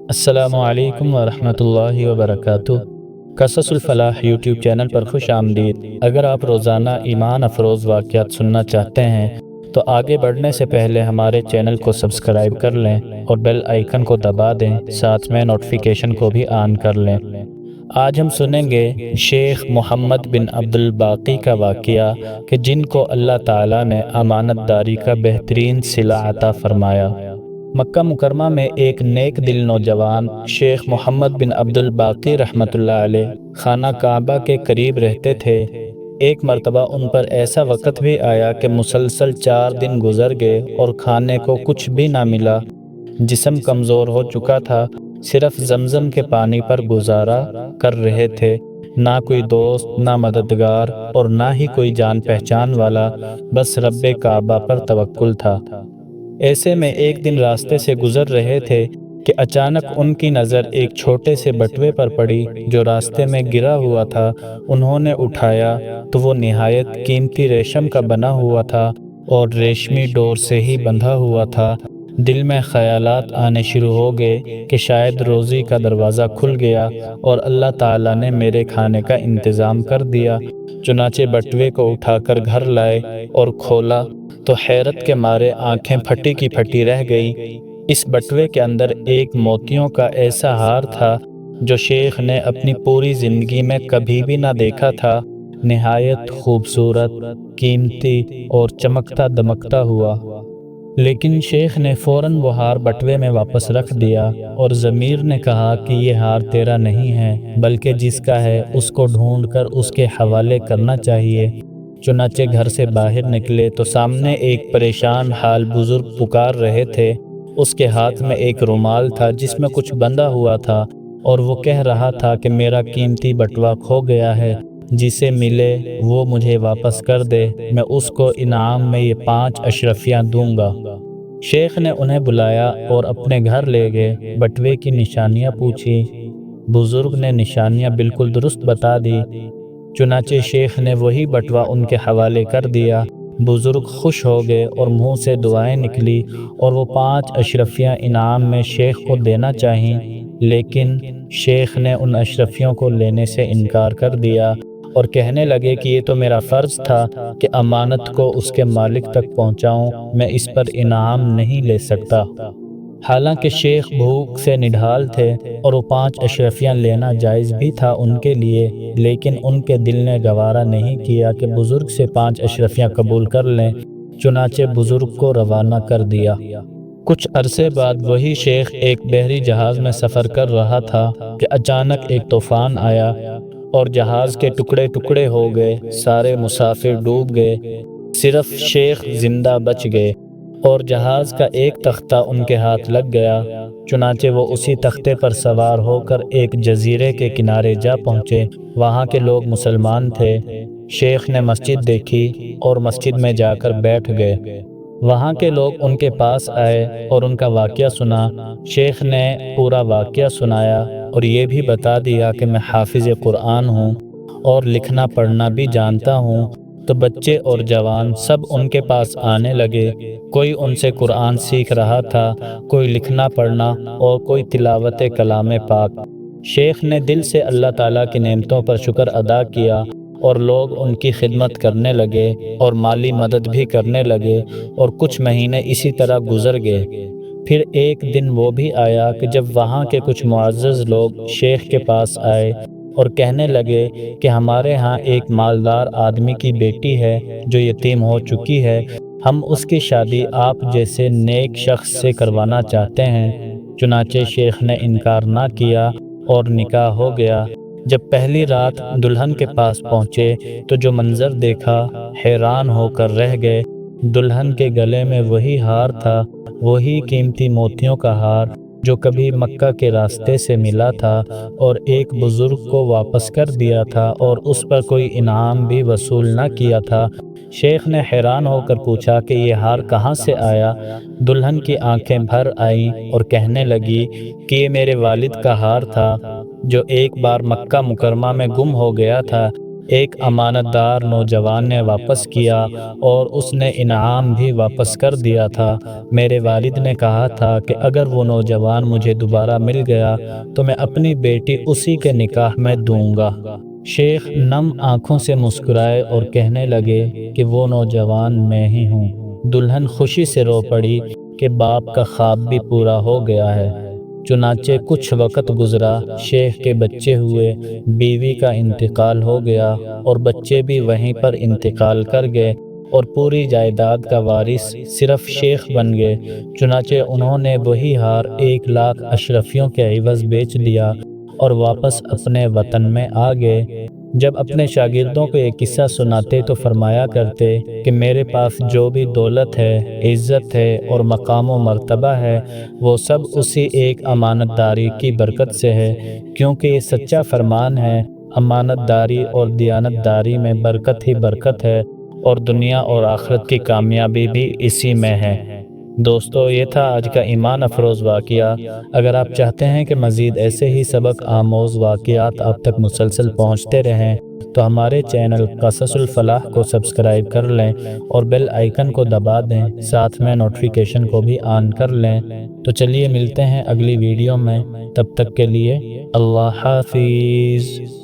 السلام علیکم ورحمۃ اللہ وبرکاتہ۔ قصص الفلاح یوٹیوب چینل پر خوش آمدید۔ اگر آپ روزانہ ایمان افروز واقعات سننا چاہتے ہیں تو آگے بڑھنے سے پہلے ہمارے چینل کو سبسکرائب کر لیں اور بیل آئیکن کو دبا دیں، ساتھ میں نوٹیفیکیشن کو بھی آن کر لیں۔ آج ہم سنیں گے شیخ محمد بن عبد الباقی کا واقعہ کہ جن کو اللہ تعالیٰ نے امانت داری کا بہترین صلہ عطا فرمایا۔ مکہ مکرمہ میں ایک نیک دل نوجوان شیخ محمد بن عبد الباقی رحمۃ اللہ علیہ خانہ کعبہ کے قریب رہتے تھے۔ ایک مرتبہ ان پر ایسا وقت بھی آیا کہ مسلسل 4 دن گزر گئے اور کھانے کو کچھ بھی نہ ملا۔ جسم کمزور ہو چکا تھا، صرف زمزم کے پانی پر گزارا کر رہے تھے۔ نہ کوئی دوست، نہ مددگار اور نہ ہی کوئی جان پہچان والا، بس رب کعبہ پر توکل تھا۔ ایسے میں ایک دن راستے سے گزر رہے تھے کہ اچانک ان کی نظر ایک چھوٹے سے بٹوے پر پڑی جو راستے میں گرا ہوا تھا۔ انہوں نے اٹھایا تو وہ نہایت قیمتی ریشم کا بنا ہوا تھا اور ریشمی ڈور سے ہی بندھا ہوا تھا۔ دل میں خیالات آنے شروع ہو گئے کہ شاید روزی کا دروازہ کھل گیا اور اللہ تعالیٰ نے میرے کھانے کا انتظام کر دیا۔ چنانچہ بٹوے کو اٹھا کر گھر لائے اور کھولا تو حیرت کے مارے آنکھیں پھٹی کی پھٹی رہ گئی۔ اس بٹوے کے اندر ایک موتیوں کا ایسا ہار تھا جو شیخ نے اپنی پوری زندگی میں کبھی بھی نہ دیکھا تھا۔ نہایت خوبصورت، قیمتی اور چمکتا دمکتا ہوا۔ لیکن شیخ نے فوراً وہ ہار بٹوے میں واپس رکھ دیا اور ضمیر نے کہا کہ یہ ہار تیرا نہیں ہے، بلکہ جس کا ہے اس کو ڈھونڈ کر اس کے حوالے کرنا چاہیے۔ چنانچہ گھر سے باہر نکلے تو سامنے ایک پریشان حال بزرگ پکار رہے تھے۔ اس کے ہاتھ میں ایک رومال تھا جس میں کچھ بندھا ہوا تھا اور وہ کہہ رہا تھا کہ میرا قیمتی بٹوا کھو گیا ہے، جسے ملے وہ مجھے واپس کر دے، میں اس کو انعام میں یہ 5 اشرفیاں دوں گا۔ شیخ نے انہیں بلایا اور اپنے گھر لے گئے، بٹوے کی نشانیاں پوچھی۔ بزرگ نے نشانیاں بالکل درست بتا دی۔ چنانچہ شیخ نے وہی بٹوا ان کے حوالے کر دیا۔ بزرگ خوش ہو گئے اور منہ سے دعائیں نکلی اور وہ 5 اشرفیاں انعام میں شیخ کو دینا چاہییں، لیکن شیخ نے ان اشرفیوں کو لینے سے انکار کر دیا اور کہنے لگے کہ یہ تو میرا فرض تھا کہ امانت کو اس کے مالک تک پہنچاؤں، میں اس پر انعام نہیں لے سکتا۔ حالانکہ شیخ بھوک سے نڈھال تھے اور وہ 5 اشرفیاں لینا جائز بھی تھا ان کے لیے، لیکن ان کے دل نے گوارا نہیں کیا کہ بزرگ سے 5 اشرفیاں قبول کر لیں۔ چنانچہ بزرگ کو روانہ کر دیا۔ کچھ عرصے بعد وہی شیخ ایک بحری جہاز میں سفر کر رہا تھا کہ اچانک ایک طوفان آیا اور جہاز کے ٹکڑے ٹکڑے ہو گئے۔ سارے مسافر ڈوب گئے، صرف شیخ زندہ بچ گئے اور جہاز کا ایک تختہ ان کے ہاتھ لگ گیا۔ چنانچہ وہ اسی تختے پر سوار ہو کر ایک جزیرے کے کنارے جا پہنچے۔ وہاں کے لوگ مسلمان تھے۔ شیخ نے مسجد دیکھی اور مسجد میں جا کر بیٹھ گئے۔ وہاں کے لوگ ان کے پاس آئے اور ان کا واقعہ سنا۔ شیخ نے پورا واقعہ سنایا اور یہ بھی بتا دیا کہ میں حافظ قرآن ہوں اور لکھنا پڑھنا بھی جانتا ہوں۔ تو بچے اور جوان سب ان کے پاس آنے لگے۔ کوئی ان سے قرآن سیکھ رہا تھا، کوئی لکھنا پڑھنا اور کوئی تلاوت کلام پاک۔ شیخ نے دل سے اللہ تعالیٰ کی نعمتوں پر شکر ادا کیا اور لوگ ان کی خدمت کرنے لگے اور مالی مدد بھی کرنے لگے اور کچھ مہینے اسی طرح گزر گئے۔ پھر ایک دن وہ بھی آیا کہ جب وہاں کے کچھ معزز لوگ شیخ کے پاس آئے اور کہنے لگے کہ ہمارے ہاں ایک مالدار آدمی کی بیٹی ہے جو یتیم ہو چکی ہے، ہم اس کی شادی آپ جیسے نیک شخص سے کروانا چاہتے ہیں۔ چنانچہ شیخ نے انکار نہ کیا اور نکاح ہو گیا۔ جب پہلی رات دلہن کے پاس پہنچے تو جو منظر دیکھا، حیران ہو کر رہ گئے۔ دلہن کے گلے میں وہی ہار تھا، وہی قیمتی موتیوں کا ہار جو کبھی مکہ کے راستے سے ملا تھا اور ایک بزرگ کو واپس کر دیا تھا اور اس پر کوئی انعام بھی وصول نہ کیا تھا۔ شیخ نے حیران ہو کر پوچھا کہ یہ ہار کہاں سے آیا؟ دلہن کی آنکھیں بھر آئیں اور کہنے لگی کہ یہ میرے والد کا ہار تھا جو ایک بار مکہ مکرمہ میں گم ہو گیا تھا۔ ایک امانت دار نوجوان نے واپس کیا اور اس نے انعام بھی واپس کر دیا تھا۔ میرے والد نے کہا تھا کہ اگر وہ نوجوان مجھے دوبارہ مل گیا تو میں اپنی بیٹی اسی کے نکاح میں دوں گا۔ شیخ نم آنکھوں سے مسکرائے اور کہنے لگے کہ وہ نوجوان میں ہی ہوں۔ دلہن خوشی سے رو پڑی کہ باپ کا خواب بھی پورا ہو گیا ہے۔ چنانچہ کچھ وقت گزرا، شیخ کے بچے ہوئے، بیوی کا انتقال ہو گیا اور بچے بھی وہیں پر انتقال کر گئے اور پوری جائیداد کا وارث صرف شیخ بن گئے۔ چنانچہ انہوں نے وہی ہار 1,00,000 اشرفیوں کے عوض بیچ دیا اور واپس اپنے وطن میں آ گئے۔ جب اپنے شاگردوں کو یہ قصہ سناتے تو فرمایا کرتے کہ میرے پاس جو بھی دولت ہے، عزت ہے اور مقام و مرتبہ ہے، وہ سب اسی ایک امانت داری کی برکت سے ہے، کیونکہ یہ سچا فرمان ہے، امانت داری اور دیانت داری میں برکت ہی برکت ہے اور دنیا اور آخرت کی کامیابی بھی اسی میں ہے۔ دوستو، یہ تھا آج کا ایمان افروز واقعہ۔ اگر آپ چاہتے ہیں کہ مزید ایسے ہی سبق آموز واقعات آپ تک مسلسل پہنچتے رہیں تو ہمارے چینل قصص الفلاح کو سبسکرائب کر لیں اور بیل آئیکن کو دبا دیں، ساتھ میں نوٹیفیکیشن کو بھی آن کر لیں۔ تو چلیے ملتے ہیں اگلی ویڈیو میں، تب تک کے لیے اللہ حافظ۔